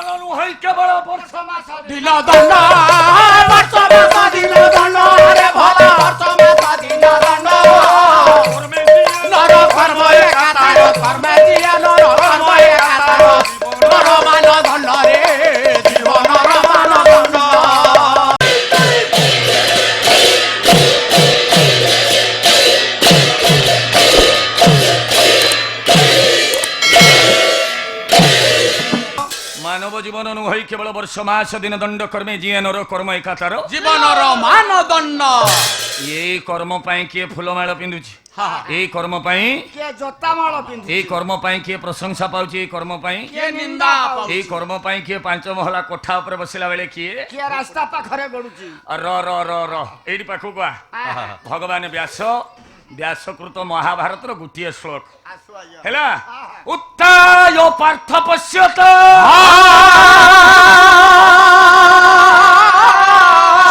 জীবন নুহই কেবল বর্ষ মাস দিন দণ্ড বর্ষ মাস দিন দণ্ড রে ভোলা বর্ষ মাস দিন দণ্ড নর কর্ম একাতার কর্মে দিয়ে নর কর্ম একাতার নর মান দণ্ড রে জীবনর মান দণ্ড মানব জীবন নুহই কেবল বর্ষ মাস দিন দণ্ড কর্মে জিয়ে নর কর্ম একাতার জীবনর মান দণ্ড এই কর্ম পাই কিଏ ফুলମାଳ ପିନ୍ଧୁଛି এই কর্ম পাই କିଏ ଜୋତା ମାଳ ପିନ୍ଧୁ এই কর্ম পাই কিଏ প্রশংসা পাଉଛି এই কর্ମ পাই କିଏ ନିନ୍ଦା ପାଉଛି এই কর্ମ পাই কিଏ ପାଞ୍ଚ ମହଲା କୋଠା ଉପରେ ବସିଲା ବେଳେ କିଏ କିଏ ରାସ୍ତା ପାଖରେ ଗଡୁଛି ର ର ର ର ଏଇଠି ପାଖକୁ ଆ ଭଗବାନ ବ୍ୟାସକୃତ ମହାଭାରତର ଗୋଟିଏ ଶ୍ଲୋକ ଆସୁ ଆଜ୍ଞା ହେଲା ଉତ୍ତାୟ ପାର୍ଥ ପଶ୍ୟତ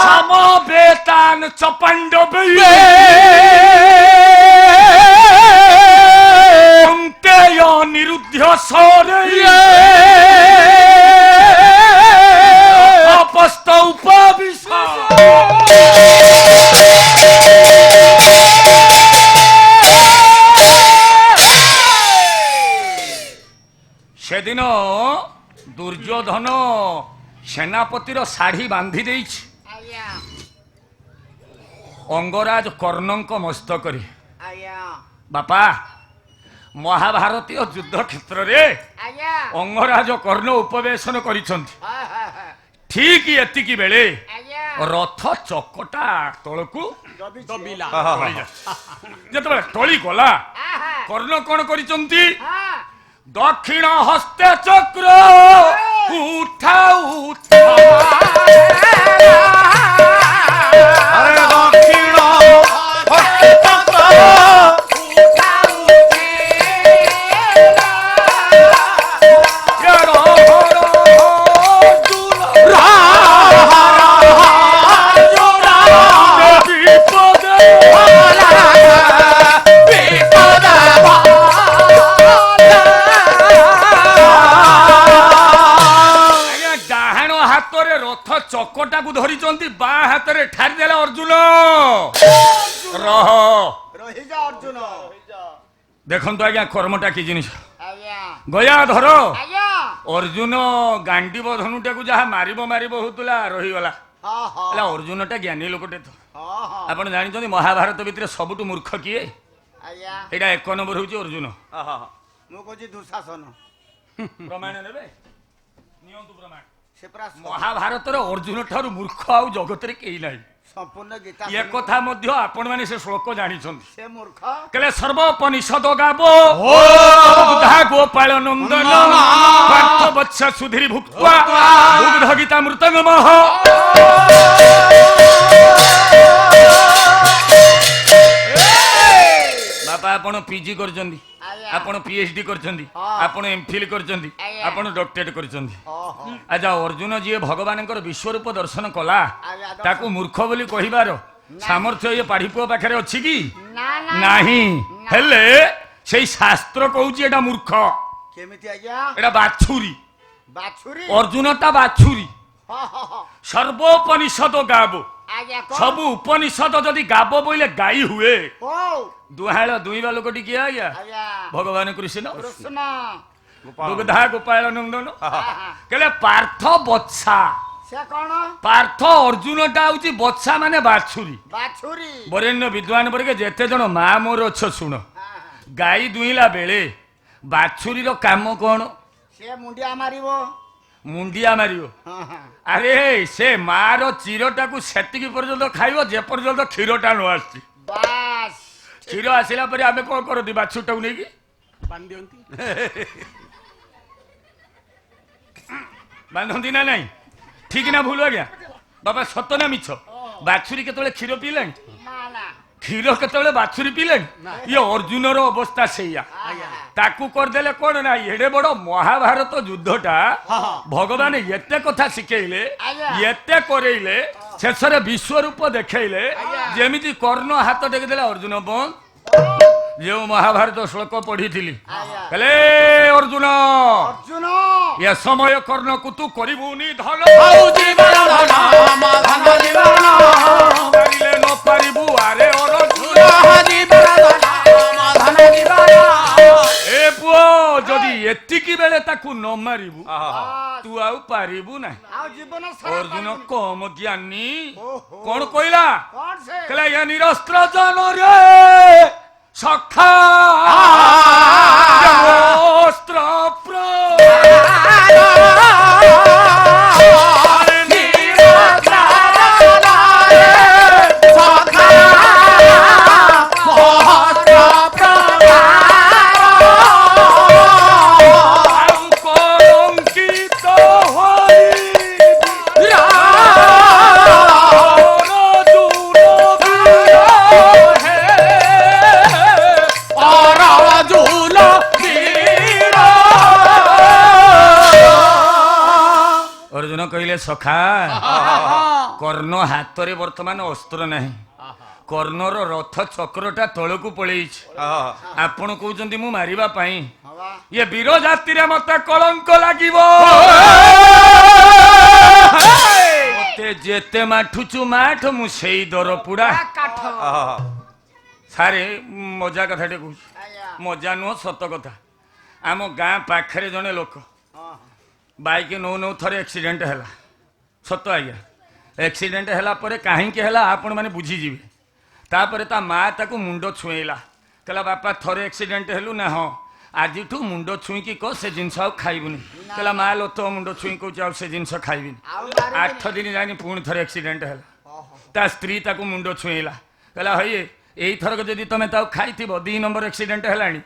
ସମବେତାନ ଚ ପାଣ୍ଡବେ ଅଙ୍କେୟ ନିରୁଦ୍ଧ୍ୟ ସରେ ଅପସ୍ତ ଉପବିଶ সেদিন দুর্যোধন সেনাপতির শাড়ি বাঁধি ଦେଇଛି ଆଜ୍ଞା ଅଙ୍ଗରାଜ କର୍ଣ୍ଣଙ୍କ ମସ୍ତକରେ ଆଜ୍ଞା ବାପା ମହାଭାରତୀୟ ଯୁଦ୍ଧ କ୍ଷେତ୍ରରେ ଆଜ୍ଞା ଅଙ୍ଗରାଜ କର୍ଣ୍ଣ ଉପବେଶନ କରିଛନ୍ତି ହାୟ ହାୟ ହାୟ ଠିକ ଏତିକି ବେଳେ ଆଜ୍ଞା ରଥ ଚକଟା ତଳକୁ ଦବିଲା ଯେତେବେଳେ ଟଳି ଗଲା ଆହା କର୍ଣ୍ଣ କଣ କରିଛନ୍ତି ହଁ দক্ষিণ হস্তে চক্র উঠা উঠা আরে দক্ষিণ হস্তে চক্র চকটাକୁ ଧରିଛନ୍ତି ବା ହାତରେ ଠାରିଦେଲେ ଅର୍ଜୁନ ରହ ରହିଯା ଅର୍ଜୁନ ଦେଖନ୍ତୁ ଆଜ୍ଞା କର୍ମଟା କି ଜିନିଷ ଆଜ୍ଞା ଗୟା ଧର ଆଜ୍ଞା ଅର୍ଜୁନ ଗାଣ୍ଡିବ ଧନୁଟାକୁ ଯାହା ମାରିବ ହଉଥିଲା ରହିଗଲା ହଁ ହଁ ହେଲା ଅର୍ଜୁନଟା ଜ୍ଞାନୀ ଲୋକଟେ ତ ହଁ ହଁ ଆପଣ ଜାଣିଛନ୍ତି ମହାଭାରତ ଭିତରେ ସବୁଠୁ ମୂର୍ଖ କିଏ ଆଜ୍ଞା ଏଇଟା 1 ନମ୍ବର ହଉଛି ଅର୍ଜୁନ ମୁଁ କହୁଛି ଦୁଃଶାସନ ପ୍ରମାଣ ନେବେ ନିଅନ୍ତୁ ପ୍ରମାଣ ସେ ପୁରା ମହାଭାରତର ଅର୍ଜୁନ ଠାରୁ ମୂର୍ଖ ଆଉ ଜଗତରେ କେହି ନାହିଁ ସମ୍ପୂର୍ଣ୍ଣ ଗୀତା ଏ କଥା ମଧ୍ୟ ଆପଣମାନେ ସେ ଶ୍ଲୋକ ଜାଣିଛନ୍ତି ସେ ମୂର୍ଖ କହିଲେ ସର୍ବୋପନିଷଦ ଗାବ ଦୁଗ୍ଧା ଗୋପାଳ ନନ୍ଦନ ପାର୍ଥ ବତ୍ସ ସୁଧୀରି ଭୁକ୍ତ୍ୱା ଦୁଗ୍ଧ ଗୀତା ମୃତଙ୍ଗମଃ ବାପା ଆପଣ ପିଜି କରିଛନ୍ତି ଆଜ୍ଞା। ଆପଣ ପିଏଚଡି କରିଛନ୍ତି ହଁ। ଆପଣ ଏମଫିଲ କରିଛନ୍ତି ଆଜ୍ଞା। ଆପଣ ଡକ୍ଟରେଟ କରିଛନ୍ତି ଓହୋ ଆଚ୍ଛା ଅର୍ଜୁନ ଯିଏ ଭଗବାନଙ୍କର ବିଶ୍ୱରୂପ ଦର୍ଶନ କଲା ଆଜ୍ଞା, ତାକୁ ମୂର୍ଖ ବୋଲି କହିବାର ସାମର୍ଥ୍ୟ ଇଏ ପାଢୀ ପୁଅ ପାଖରେ ଅଛି କି ନା ନା ନାହିଁ ହେଲେ ସେଇ ଶାସ୍ତ୍ର କହୁଛି ଏଟା ମୂର୍ଖ କେମିତି ଆଜ୍ଞା ଏଟା ବାଛୁରୀ ବାଛୁରୀ ଅର୍ଜୁନ ତା ବାଛୁରୀ ହଁ ହଁ ହଁ ସର୍ବୋପନିଷଦ ଗାବ ଆଜ୍ଞା କଣ ସବୁ ଉପନିଷଦ ଯଦି ଗାବ ବୋଇଲେ ଗାଈ ହୁଏ ହଉ ଦୁହାଳ ଦୁଇଁବା ଲୋକଟି କିଏ ଆଜ୍ଞା ଆଜ୍ଞା ଭଗବାନ କୃଷ୍ଣ କୃଷ୍ଣ ଦୁଗ୍ଧା ଗୋପାଳ ନନ୍ଦନ ଆହା, କହିଲେ ପାର୍ଥ ବତ୍ସା ସେ କଣ ପାର୍ଥ ଅର୍ଜୁନ ଟା ହଉଛି ବତ୍ସା ମାନେ ବାଛୁରୀ ବାଛୁରୀ ବରେଣ୍ୟ ବିଦ୍ୱାନ ବର୍ଗେ ଯେତେ ଜଣ ମା ମୋର ଅଛ ଶୁଣ ଗାଈ ଦୁଇଁଲା ବେଳେ ବାଛୁରୀର କାମ କଣ ସେ ମୁଣ୍ଡିଆ ମାରିବ ମୁଣ୍ଡିଆ ମାରିବ ହଁ ହଁ ଆରେ ସେ ମାର ଚିରଟାକୁ ସେତିକି ପର୍ଯ୍ୟନ୍ତ ଖାଇବ ଯେ ପର୍ଯ୍ୟନ୍ତ କ୍ଷୀରଟା ନ ଆସିଛି ବାସ୍ କ୍ଷୀର ଆସିଲା ପରେ ଆମେ କଣ କରନ୍ତି ବାଛୁରୀଟାକୁ ନେଇକି ବାନ୍ଧି ଦିଅନ୍ତି ବାନ୍ଧନ୍ତି ନା ନାଇଁ ଠିକ ନା ଭୁଲ ଆଜ୍ଞା ବାବା ସତ ନା ମିଛ ବାଛୁରୀ କେତେବେଳେ କ୍ଷୀର ପିଇଲାଣି ନା ନା କ୍ଷୀର କେତେବେଳେ ବାଛୁରୀ ପିଇଲାଣି ଇଏ ଅର୍ଜୁନର ଅବସ୍ଥା ସେଇଆ ତାକୁ କରିଦେଲେ କଣ ନା ଏଡେ ବଡ ମହାଭାରତ ଯୁଦ୍ଧଟା ଭଗବାନ ଏତେ କଥା ଶିଖେଇଲେ ଏତେ କରେଇଲେ ଶେଷରେ ବିଶ୍ୱରୂପ ଦେଖେଇଲେ ଯେମିତି କର୍ଣ୍ଣ ହାତ ଟେକିଦେଲେ ଅର୍ଜୁନ ବନ୍ଦ ଯେଉଁ ମହାଭାରତ ଶ୍ଳୋକ ପଢିଥିଲି ଆଜ୍ଞା ହେଲେ ଅର୍ଜୁନ ଅର୍ଜୁନ ଏ ସମୟ କର୍ଣ୍ଣକୁ ତୁ କରିବୁନି ଧନ ଆଉ ଜୀବନ ଧନ ଧନ ଜୀବନ ପାରିଲେ ନ ପାରିବୁ ଆରେ ଅର୍ଜୁନ ଜୀବନ ଧନ ଜୀବନ ଏ ପୁଅ ଯଦି ଏତିକି ବେଳେ ତାକୁ ନ ମାରିବୁ ବାସ୍। ତୁ ଆଉ ପାରିବୁ ନାହିଁ ଆଉ ଜୀବନ ସାରା ଅର୍ଜୁନ ପାରିବୁନି। କମ ଜ୍ଞାନୀ ଓହୋ। କଣ କହିଲା କଣ ସେ କହିଲା ୟା ନିରସ୍ତ୍ର ଜନରେ ସଖା ଅସ୍ତ୍ର କଳଙ୍କିତ ହୋଇ ଅର୍ଜୁନ କହିଲେ ସଖା କର୍ଣ୍ଣ ହାତରେ ବର୍ତ୍ତମାନ ଅସ୍ତ୍ର ନାହିଁ କର୍ଣ୍ଣର ରଥ ଚକ୍ରଟା ତଳକୁ ପଳେଇଛି ଆପଣ କହୁଛନ୍ତି ମୁଁ ମାରିବା ପାଇଁ ହବା ଏ ବୀର ଜାତିରେ ମତେ କଳଙ୍କ ଲାଗିବ ମତେ ଯେତେ ମାଠୁଛୁ ମାଠ ମୁଁ ସେଇ ଦର ପୁଡା କାଠ ସାରେ ମଜା କଥାଟେ କହୁଛି ଆଜ୍ଞା ମଜା ନୁହଁ ସତ କଥା ଆମ ଗାଁ ପାଖରେ ଜଣେ ଲୋକ ହଁ ବାଇକ୍ ନଉ ନଉ ଥରେ ଆକ୍ସିଡେଣ୍ଟ ହେଲା ସତ ଆଜ୍ଞା ଆକ୍ସିଡେଣ୍ଟ ହେଲା ପରେ କାହିଁକି ହେଲା ଆପଣମାନେ ବୁଝିଯିବେ ତାପରେ ତା ମା ତାକୁ ମୁଣ୍ଡ ଛୁଇଁଲା କହିଲା ବାପା ଥରେ ଆକ୍ସିଡେଣ୍ଟ ହେଲୁ ନା ହଁ ଆଜିଠୁ ମୁଣ୍ଡ ଛୁଇଁକି କହ ସେ ଜିନିଷ ଆଉ ଖାଇବୁନି କହିଲା ମା ଲୋ ତୋ ମୁଣ୍ଡ ଛୁଇଁ କହୁଛି ଆଉ ସେ ଜିନିଷ ଖାଇବିନି ଆଉ ମାରିବୁନି। 8 ଦିନ ଯାଇନି ପୁଣି ଥରେ ଆକ୍ସିଡେଣ୍ଟ ହେଲା ଓହୋ ତା ସ୍ତ୍ରୀ ତାକୁ ମୁଣ୍ଡ ଛୁଇଁଲା କହିଲା ହଇ ଏଇଥରକ ଯଦି ତମେ ତାକୁ ଖାଇଥିବ 2 ନମ୍ବର ଆକ୍ସିଡେଣ୍ଟ ହେଲାଣି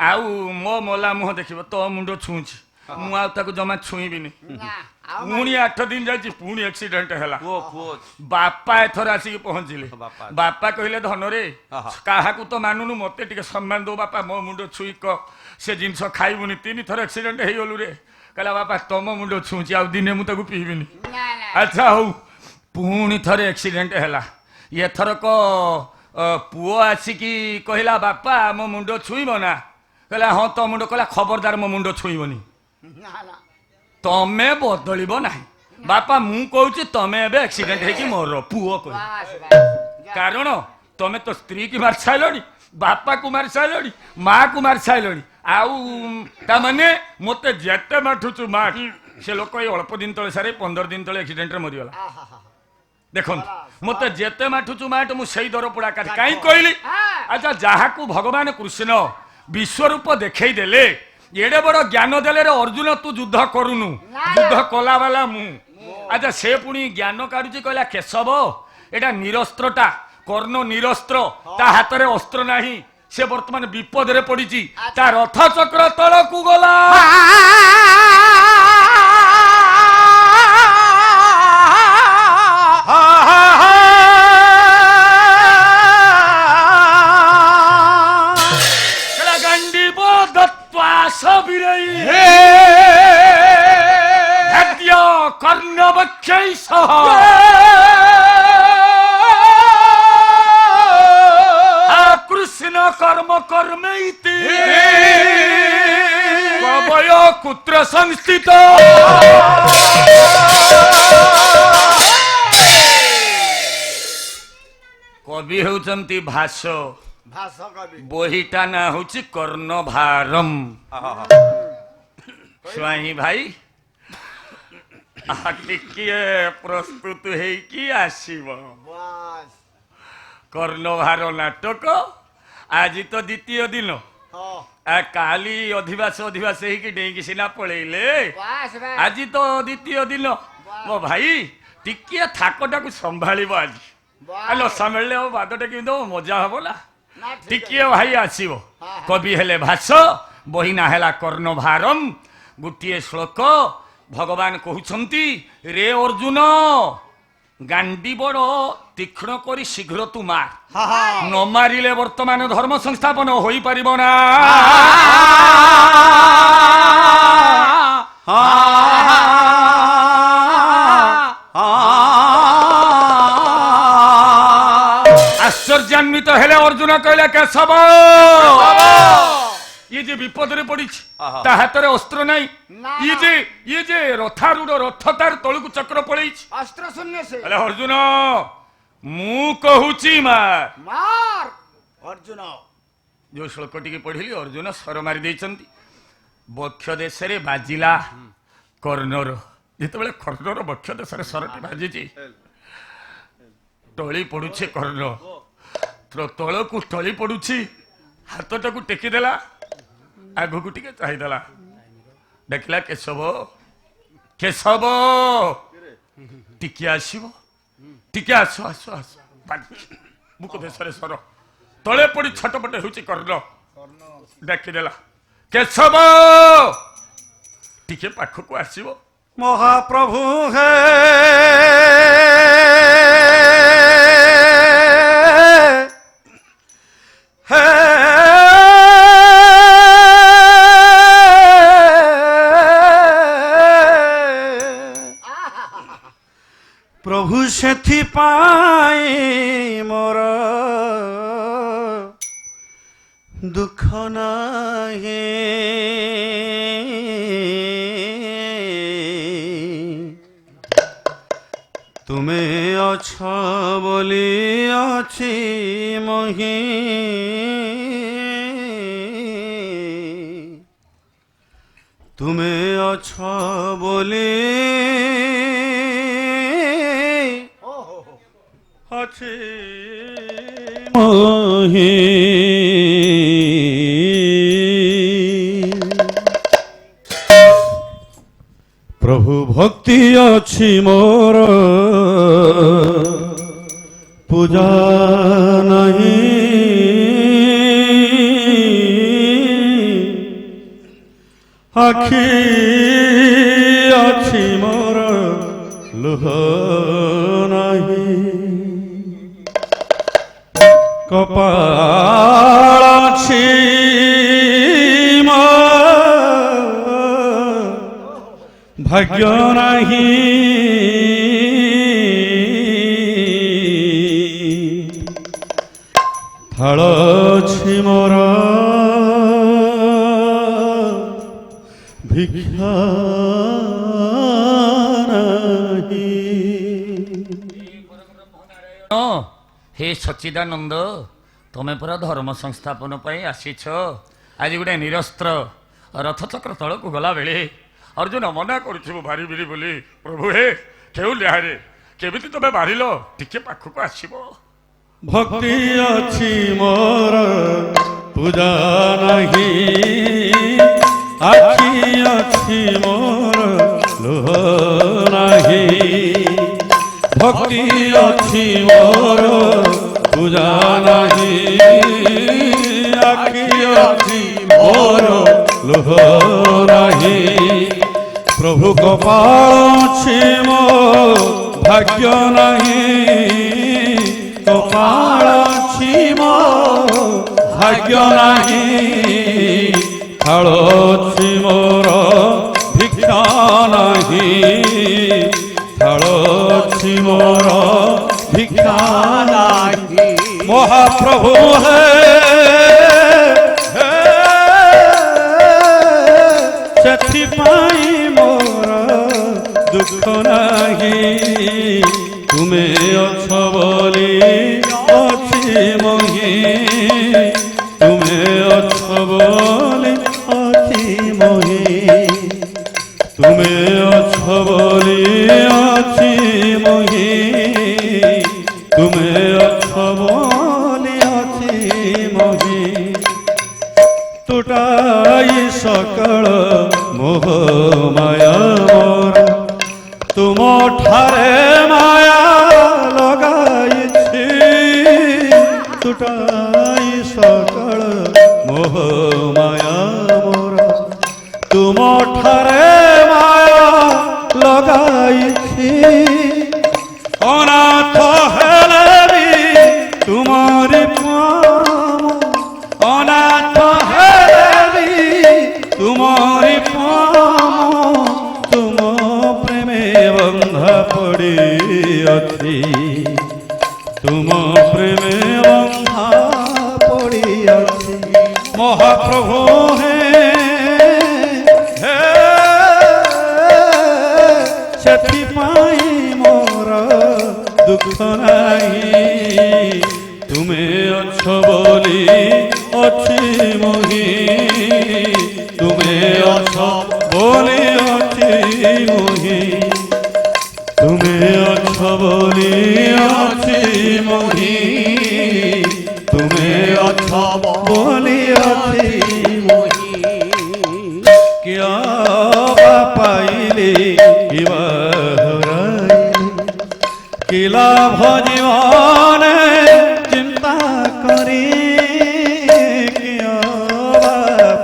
ଆଉ ମୋ ମଲା ମୁହଁ ଦେଖିବ ତୋ ମୁଣ୍ଡ ଛୁଇଁଛି ମୁଁ ଆଉ ତାକୁ ଜମା ଛୁଇଁବିନି ନା ଆଉ ପୁଣି 8 ଦିନ ଯାଇଛି ପୁଣି ଆକ୍ସିଡେଣ୍ଟ ହେଲା ବାପା ଏଥର ଆସିକି ପହଞ୍ଚିଲେ ବାପା। ବାପା କହିଲେ ଧନରେ ଆହା। କାହାକୁ ତ ମାନୁନୁ ମତେ ଟିକେ ସମ୍ମାନ ଦଉ ବାପା ମୋ ମୁଣ୍ଡ ଛୁଇଁ କହ ସେ ଜିନିଷ ଖାଇବୁନି 3 ଥର ଆକ୍ସିଡେଣ୍ଟ ହେଇଗଲୁ ରେ କହିଲା ବାପା ତମ ମୁଣ୍ଡ ଛୁଁଛି ଆଉ ଦିନେ ମୁଁ ତାକୁ ପିଇବିନି ନା ନା ଆଚ୍ଛା ହଉ ପୁଣି ଥରେ ଆକ୍ସିଡେଣ୍ଟ ହେଲା ଏଥରକ ପୁଅ ଆସିକି କହିଲା ବାପା ମୋ ମୁଣ୍ଡ ଛୁଇଁବ ନା କହିଲା ହଁ ତୋ ମୁଣ୍ଡ କହିଲା ଖବରଦାର ମୋ ମୁଣ୍ଡ ଛୁଇଁବନି ନା ନା ତମେ ବଦଳିବ ନାହିଁ ବାପା ମୁଁ କହୁଛି ତମେ ଏବେ ଆକ୍ସିଡେଣ୍ଟ ହେଇକି ମର ପୁଅ କହିବ ବାସ୍ ବାସ୍ କାରଣ ତମେ ତ ସ୍ତ୍ରୀ କି ମାରି ସାରିଲଣି ବାପାକୁ ମାରି ସାରିଲଣି ମା କୁ ମାରି ସାରିଲଣି ଆଉ ତାମାନେ ମତେ ଯେତେ ମାଠୁଛୁ ମାଠ ସେ ଲୋକ ଏଇ ଅଳ୍ପ ଦିନ ତଳେ ସାରେ 15 ଦିନ ତଳେ ଆକ୍ସିଡେଣ୍ଟରେ ମରିଗଲା ଆହା ଦେଖନ୍ତୁ ମତେ ଯେତେ ମାଠୁଛୁ ମାଠ ମୁଁ ସେଇ ଦର ପୋଡ଼ା କାଟି କାହିଁ କହିଲି ଆଚ୍ଛା ଯାହାକୁ ଭଗବାନ କୃଷ୍ଣ ବିଶ୍ୱରୂପ ଦେଖେଇ ଦେଲେ ଏଡେ ବଡ ଜ୍ଞାନ ଦେଲେ ରେ ଅର୍ଜୁନ ତୁ ଯୁଦ୍ଧ କରୁନୁ ଯୁଦ୍ଧ କଲା ବାଲା ମୁଁ ଆଚ୍ଛା ସେ ପୁଣି ଜ୍ଞାନ କାଢୁଛି କହିଲା କେଶବ ଏଟା ନିରସ୍ତ୍ରଟା କର୍ଣ୍ଣ ନିରସ୍ତ୍ର ତା ହାତରେ ଅସ୍ତ୍ର ନାହିଁ ସେ ବର୍ତ୍ତମାନ ବିପଦରେ ପଡିଛି ତା ରଥ ଚକ୍ର ତଳକୁ ଗଲା কর্ণবক্ষৈ সহ কৃষ্ণ কর্ম কর্মেইতি কবয় কুত্র সংস্থিত কবি হউচন্তি ভাষ ଭାଷ କବି বহিটা না হচ্ছে কর্ণভারম স্বাଇଁ ভাই ଟିକିଏ ପ୍ରସ୍ତୁତ ହେଇକି ଆସିବ ବାସ୍ କର୍ଣ୍ଣଭାର ନାଟକ ଆଜି ତ ଦ୍ୱିତୀୟ ଦିନ ହଁ କାଲି ଅଧିବାସ ହେଇକି ଡେଇଁକି ସିନା ପଳେଇଲେ ବାସ୍ ବାସ୍ ଆଜି ତ ଦ୍ୱିତୀୟ ଦିନ ମୋ ଭାଇ ଟିକିଏ ଥାକଟାକୁ ସମ୍ଭାଳିବ ଆଜି ନ ସମ୍ଭାଳିଲେ ଆଉ ବାଦଟା କେମିତି ହବ ମଜା ହବ ନା ନା ଠିକ ଟିକିଏ ଭାଇ ଆସିବ କବି ହେଲେ ଭାଷ ବହିନା ହେଲା କର୍ଣ୍ଣଭାରମ ଗୋଟିଏ ଶ୍ଳୋକ ଭଗବାନ କହୁଛନ୍ତି ରେ ଅର୍ଜୁନ ଗାଣ୍ଡି ବଡ ତୀକ୍ଷ୍ଣ କରି ଶୀଘ୍ର ତୁ ମାର ନ ମାରିଲେ ବର୍ତ୍ତମାନ ଧର୍ମ ସଂସ୍ଥାପନ ହୋଇପାରିବ ନା ଆଶ୍ଚର୍ଯ୍ୟ ରାଜ୍ୟାନ୍ୱିତ ହେଲେ ଅର୍ଜୁନ କହିଲେ କେଶବ ଇଏ ଯେ ବିପଦରେ ପଡିଛି ତା ହାତରେ ଅସ୍ତ୍ର ନାହିଁ ଇଏ ଯେ ରଥାରୂଢ ରଥ ତାର ତଳକୁ ଚକ୍ର ପଳେଇଛି ଅସ୍ତ୍ର ଶୂନ୍ୟ ସେ ହେଲେ ଅର୍ଜୁନ ମୁଁ କହୁଛି ମାର ଅର୍ଜୁନ ଯୋଉ ଶ୍ଲୋକ ଟିକେ ପଢିଲି ଅର୍ଜୁନ ସ୍ୱର ମାରି ଦେଇଛନ୍ତି ବକ୍ଷ ଦେଶରେ ବାଜିଲା କର୍ଣ୍ଣର ଯେତେବେଳେ କର୍ଣ୍ଣର ବକ୍ଷ ଦେଶରେ ସ୍ୱରଟି ବାଜିଛି ଟଳି ପଡୁଛି କର୍ଣ୍ଣ ତଳକୁ ଟଳି ପଡୁଛି ହାତଟାକୁ ଟେକିଦେଲା ଆଗକୁ ଟିକେ ଚାହିଁଦେଲା ଦେଖିଲା କେଶବ ଟିକେ ଆସିବ ଟିକେ ଆସ ମୁକ ଦେଶରେ ସ୍ୱର ତଳେ ପଡି ଛଟପଟ ହେଉଛି କର୍ଣ୍ଣ ଡାକିଦେଲା କେଶବ ଟିକେ ପାଖକୁ ଆସିବ ମହାପ୍ରଭୁ ହେ ପ୍ରଭୁ ସେଥିପାଇଁ ମୋର ଦୁଃଖ ନାହିଁ ତୁମେ ଅଛ ବୋଲି ଅଛି ମହି ତୁମେ ଅଛ ବୋଲି ଅଛି ମହି ପ୍ରଭୁ ଭକ୍ତି ଅଛି ମୋର ପୂଜା ନାହିଁ ଆଖି ଅଛି ମୋର ଲୁହ ନାହିଁ କପାଳ ଅଛି ଭାଗ୍ୟ ନାହିଁ ଥାଳ ଅଛି ମୋର ଭିକ୍ଷା ନାହିଁ हे सच्चिदानंद तुम पूरा धर्म संस्थापन आसीछ आज गोटे निरस्त्र रथचक्र तल को गला बेले अर्जुन मना कर भारी बिरी बोली प्रभु हे केउ लिहारे केमिति तमे मारिल टिके पाखक आसीबो भक्ति अछि मोर पूजा नाही आखि अछि मोर लोह नाही भक्ति अछि मोर पूजा नाही आखि अछि मोर लोह नाही प्रभु कपाल अछि मो भाग्य नाही कपाल अछि मो भाग्य नाही थाल अछि मोर भिक्षा नाही थाल अछि मोर भिक्षा नाही महाप्रभु हे ସେଥିପାଇଁ ମୋର ଦୁଃଖ ନାହିଁ ତୁମେ ଅଛ ବୋଲି ଅଛି ମହି ତୁମେ ଅଛ ବୋଲି ଅଛି ମହି ତୁମେ ଅଛ ବୋଲି ଅଛି ମହି ତୁମେ ଅଛ ବୋଲି ଅଛି ମହି तुटाई सकल मोह माया मोर तुम ठारे माया लगाई तुटाई सकल मोह माया मोर तुम ठारे माया लगाई अनाथ हेले भी तुम्हारी अनाथ तुम्हारी तुम प्रेमे बंधा पड़ी अथी तुम प्रेमे बंधा মহাপ্রভু হে হে ସେଥିପାଇଁ ମୋର ଦୁଃଖ ନାହିଁ ତୁମେ ଅଛ ବୋଲି ଅଛି ମୋହି ତୁମେ ଅଛ ବୋଲି ଅଛି ମୋହି ତୁମେ ଅଛ ବୋଲି ଅଛି ମୋହି ତୁମେ ଅଛ ବୋଲି ଅଛି ମୋହି କିଆ ପାଇଲି କିବା ହରାଇଲି କି ଲାଭ ଜୀବନେ ଚିନ୍ତା କରି କିଆ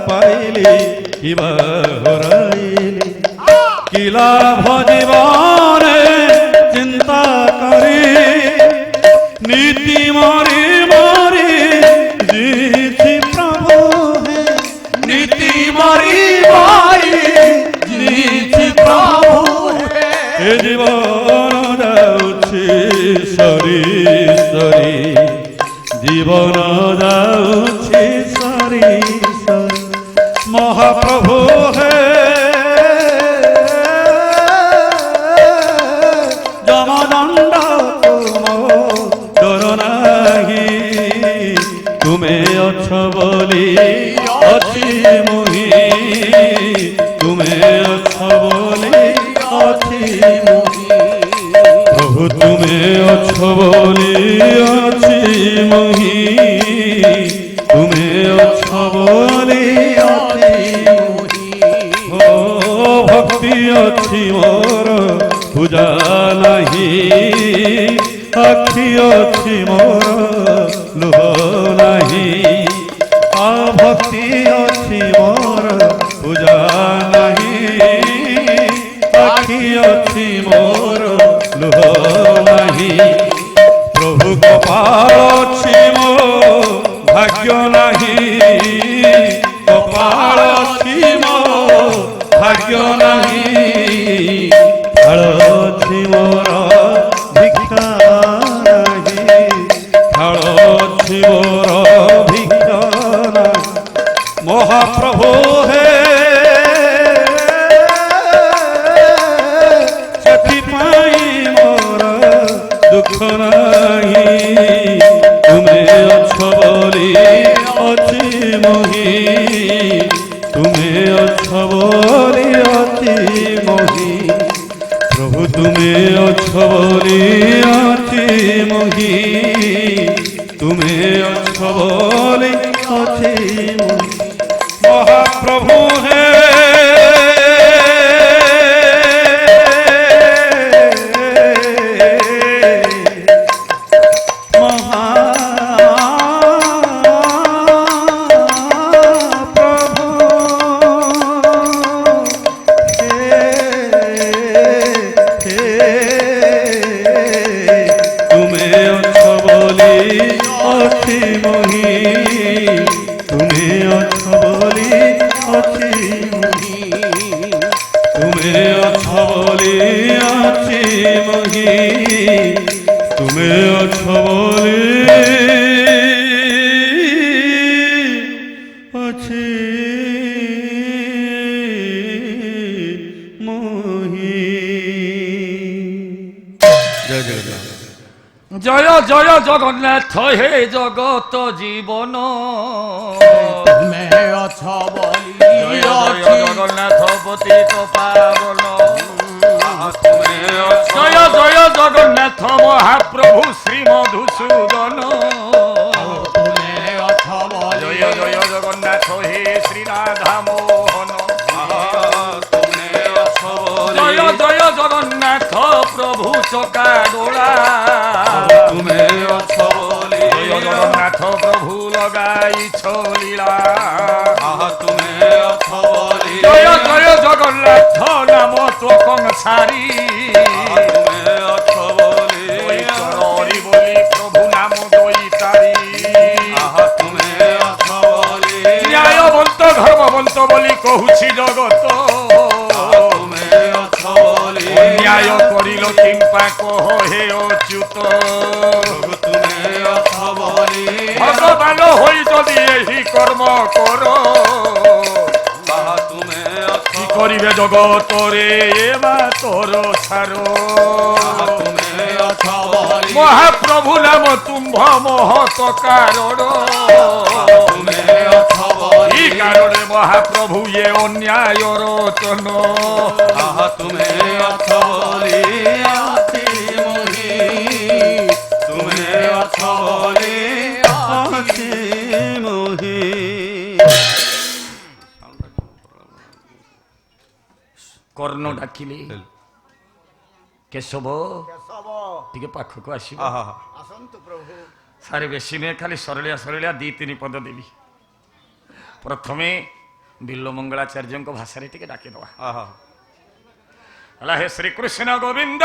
ପାଇଲି কিবা হরাইলি কি লাভ জীবনে চিন্তা করি নীতি মারি মারি জিছি প্রভু হে নীতি মারি মারি জিছি প্রভু হে এ জীবন যাଉଛି সরি সরি জীবন যাଉଛି সরি সরি মহাপ্রভু হে যমদণ্ড তুম ডর নাহি তুমে অছ বলি অছি মোহি তুমে অছ বলি অছি মোহি প্রভু তুমে অছ বলি অছি মোহি তুমে অছ বলি ভক্তি অছি মোর পূজা নাহি আখি অছি মোর লুহ নাহি ভক্তি অছি মোর পূজা নাহি আখি অছি মোর লুহ নাহি প্রভু কপাল অছি মো ভাগ্য নাহি কপাল অছি মো ভাগ্য নাহি ফাল অছি মোর ভিক্ষা নাহি ফাল অছি মোর ভিক্ষা নাহি মহাপ্রভু হে ସେଥିପାଇଁ ମୋର ଦୁଃଖ ନାହିଁ ତୁମେ ଅଛ ବୋଲି ଅଛି ମୋହି ତୁମେ ଅଛ ବୋଲି ଅଛି ମୋହି ପ୍ରଭୁ ତୁମେ ଅଛ ବୋଲି ଅଛି ମୋହି ତୁମେ ଅଛ ବୋଲି ଅଛି ମୋହି ମହାପ୍ରଭୁ ହେ তুমি অছ বলি ଅଛି মোহি জয় জগন্নাথ জয় জয় জগন্নাথ হে জগত জীবন তুমি অছ বলি জয় জয় জগন্নাথ পতিত পাবন জয় জয় জগন্নাথ মহাপ্রভু শ্রী মধুসূদন জয় জয় জগন্নাথ হে শ্রীরাধা মোহন জয় জয় জগন্নাথ প্রভু চকা ডোলা তুমি অছ বলি জয় জগন্নাথ প্রভু লগাইছ লীলা তুমি অছ বলি জয় জয় জগন্নাথ নাম তো কংসারী তুমি অছ বলি হরি বলি প্রভু নাম দৈতারি তুমি অছ বলি ন্যায়বন্ত ধর্মবন্ত বলি কহুছি জগত তুমি অছ বলি ଅନ୍ୟାୟ କରିଲ କିମ୍ପା କହ ହେ ଅଚ୍ୟୁତ প্রভু তুমি অছ বলি ভগবান হই যদি এই কর্ম কর আহা তুমি অছ কি করিবে জগতরে এবা তোর সার আহা তুমি অছ বলি মহাপ্রভু নাম তুম্ভ মহত কারণ তুমি অছ বলি এই কারণে মহাপ্রভু এ অন্যায় রচন আহা তুমি অছ বলি অতি মোহি তুমি অছ বলি অতি মোহি কর্ণ ডাকিলে কেশব কেশব ଟିକେ ପାଖକୁ ଆସିବ আহা ଆସନ୍ତୁ ପ୍ରଭୁ ସାରେ ବେଶୀ ନୁହେଁ ଖାଲି ସରଳିଆ ସରଳିଆ 2-3 ପଦ ଦେବି ପ୍ରଥମେ ବିଲ୍ୱମଙ୍ଗଳାଚାର୍ଯ୍ୟଙ୍କ ଭାଷାରେ ଟିକେ ଡାକିଦେବା আহা ହେଲା ହେ ଶ୍ରୀକୃଷ୍ଣ ଗୋବିନ୍ଦ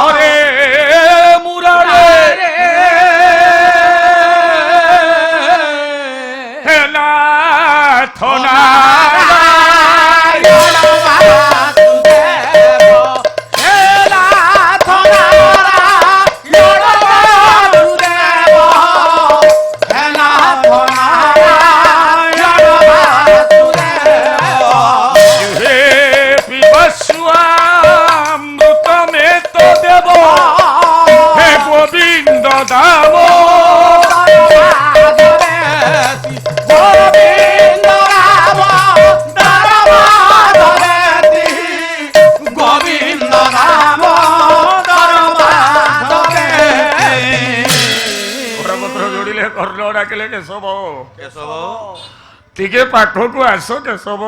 ହରେ ମୁରାରେ ହେ ନାଥ নারায়ণ বাসুদেব হে নাথ নারায়ণ বাসুদেব হে নাথ নারায়ণ বাসুদেব হে পিবস্বামৃত মে তো দেব হে গোবিন্দ দাম গোবিন্দ রাম দরবারি গোবিন্দ রাম দরবারি ପତ୍ର ଯୋଡ଼ିଲେ କର୍ଣ୍ଣ ଡାକିଲେ କେଶବ কেশব ଟିକେ ପାଖକୁ ଆସ କେଶବ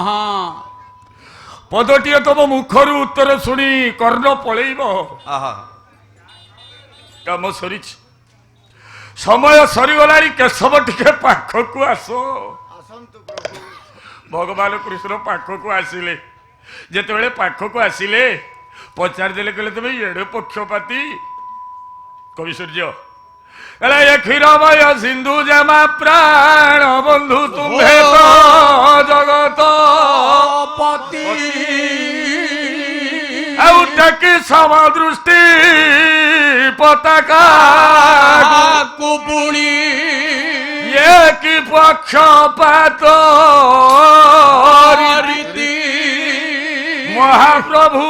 ହଁ ପଦଟିଏ ତମ ମୁଖରୁ ଉତ୍ତର ଶୁଣି କର୍ଣ୍ଣ ପଳେଇବ আহা କାମ ସରିଛି ସମୟ ସରିଗଲାଣି କେଶବ ଟିକେ ପାଖକୁ ଆସ ଆସନ୍ତୁ ପ୍ରଭୁ ଭଗବାନ କୃଷ୍ଣ ପାଖକୁ ଆସିଲେ ଯେତେବେଳେ ପାଖକୁ ଆସିଲେ ପଚାରିଦେଲେ କହିଲେ ତମେ ଏଡେ ପକ୍ଷପାତୀ କବି ସୂର୍ଯ୍ୟ କହିଲେ ଏ କ୍ଷୀରମୟ ସିନ୍ଧୁ ଜମା ପ୍ରାଣ ବନ୍ଧୁ ତୁମ୍ଭେ ତ ଜଗତ ପତି ଆଉ ଟେକି ସମଦୃଷ୍ଟି ପତାକା କୁପୁଣି ଇଏ କି ପକ୍ଷପାତ ରୀତି ମହାପ୍ରଭୁ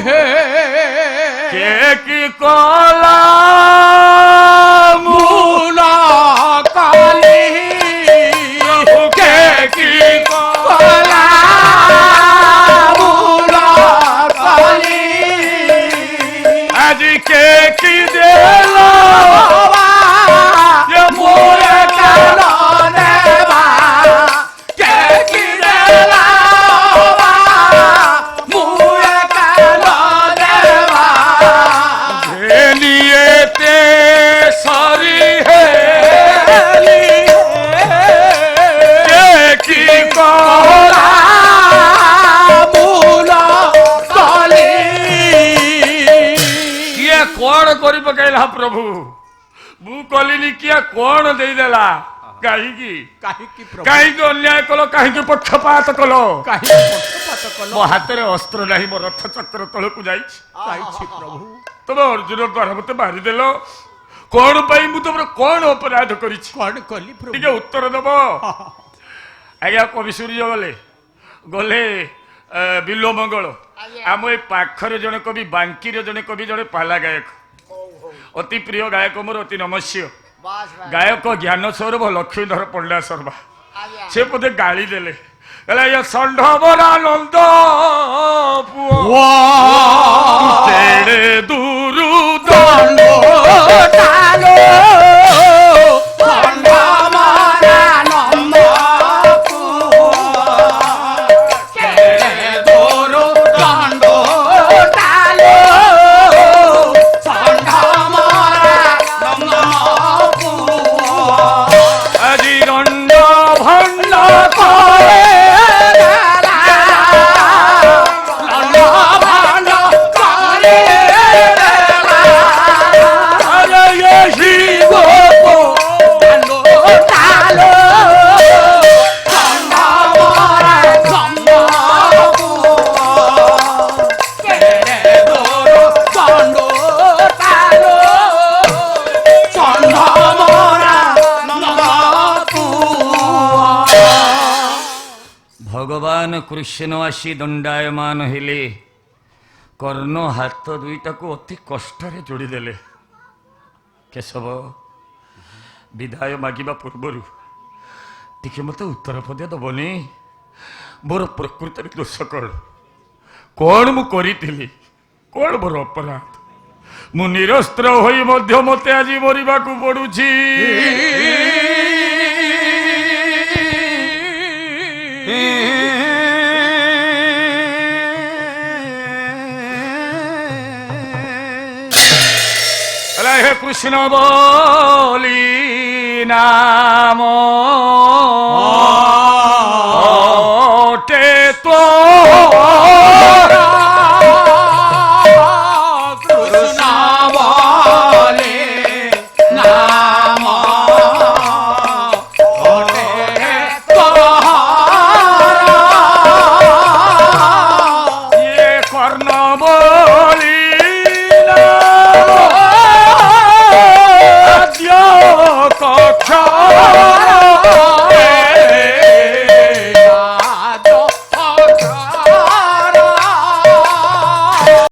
হে কে কি কলা মূল কালি কে কি কলা মূল কালি আজি কে কি দেল যে মোরে কাল দেবা কে কি দেলা মুরে কাল দেবা নিয়েতে সরি হে কে কি কলা মূল কালি কিଏ କଣ କରି ପକେଇଲା ପ୍ରଭୁ ମୁଁ କଲିନି କିଏ କଣ ଦେଇଦେଲା କାହିଁକି କାହିଁକି ପ୍ରଭୁ କାହିଁକି ଅନ୍ୟାୟ କଲ କାହିଁକି ପକ୍ଷପାତ କଲ କାହିଁକି ପକ୍ଷପାତ କଲ ମୋ ହାତରେ ଅସ୍ତ୍ର ନାହିଁ ମୋ ରଥ ଚକ୍ର ତଳକୁ ଯାଇଛି କାହିଁକି ପ୍ରଭୁ ତମେ ଅର୍ଜୁନ ଦ୍ୱାରା ମତେ ମାରିଦେଲ କଣ ପାଇଁ ମୁଁ ତମର କଣ ଅପରାଧ କରିଛି କଣ କଲି ପ୍ରଭୁ ଟିକେ ଉତ୍ତର ଦବ ଆଜ୍ଞା କବି ସୂର୍ଯ୍ୟ ଗଲେ ଗଲେ ବିଲ୍ୱମଙ୍ଗଳ ଆମ ଏ ପାଖରେ ଜଣେ କବି ବାଙ୍କିର ଜଣେ କବି ଜଣେ ପାଲା ଗାୟକ ଅତି ପ୍ରିୟ ଗାୟକ ମୋର ଅତି ନମସ୍ୟ ବାସ୍ ବାସ୍ ଗାୟକ ଜ୍ଞାନ ସୌରଭ ଲକ୍ଷ୍ମୀଧର ପଣ୍ଡା ଶର୍ମା ଆଜ୍ଞା ସେ ବୋଧେ ଗାଳି ଦେଲେ କହିଲା ଏ ଷଣ୍ଢବରା ନନ୍ଦ ପୁଅ ତେଡ଼େ ଦୂରୁ ଦଣ୍ଡ ଟାଲୋ ଦଣ୍ଡ ମାରା ନନ୍ଦ କେଡ଼େ ଦୂର ଦଣ୍ଡ ଟାଲୋ ଦଣ୍ଡ ମାରା ନନ୍ଦ ଆଜି ରଣ୍ଡ ଭଣ୍ଡ করে লন্ড ভান্ড করে আরে শিব ଭଗବାନ କୃଷ୍ଣ ଆସି ଦଣ୍ଡାୟମାନ ହେଲେ। କର୍ଣ୍ଣ ହାତ ଦୁଇଟାକୁ ଅତି କଷ୍ଟରେ ଯୋଡ଼ିଦେଲେ। କେଶବ, ବିଦାୟ ମାଗିବା ପୂର୍ବରୁ ଟିକେ ମୋତେ ଉତ୍ତର ପଦେ ଦବନି? ମୋର ପ୍ରକୃତରେ ଦୋଷ କଣ? କଣ ମୁଁ କରିଥିଲି? କଣ ମୋର ଅପରାଧ? ମୁଁ ନିରସ୍ତ୍ର ହୋଇ ମଧ୍ୟ ମୋତେ ଆଜି ମରିବାକୁ ପଡୁଛି। হে কৃষ্ণ বলি নাম